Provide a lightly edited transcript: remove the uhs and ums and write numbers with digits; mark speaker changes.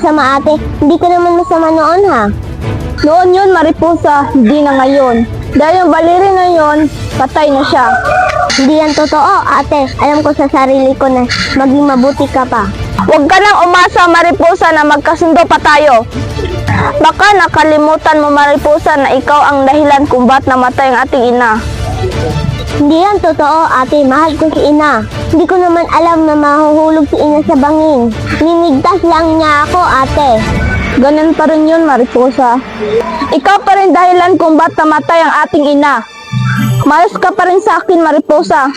Speaker 1: masama ate. Hindi ka naman masama noon ha.
Speaker 2: Noon yun, Mariposa, hindi na ngayon. Dahil yung baliri na yun, patay na siya.
Speaker 1: Hindi yan totoo ate. Alam ko sa sarili ko na maging mabuti ka pa.
Speaker 2: Huwag ka nang umasa, Mariposa, na magkasundo pa tayo. Baka nakalimutan mo, Mariposa, na ikaw ang dahilan kung ba't namatay ang ating ina.
Speaker 1: Hindi yan totoo ate. Mahal ko si ina. Hindi ko naman alam na mahuhulog si ina sa bangin. Ninigtas lang niya ako ate.
Speaker 2: Ganun pa rin yun, Mariposa. Ikaw pa rin dahilan kung ba't namatay ang ating ina. Malas ka pa rin sa akin, Mariposa.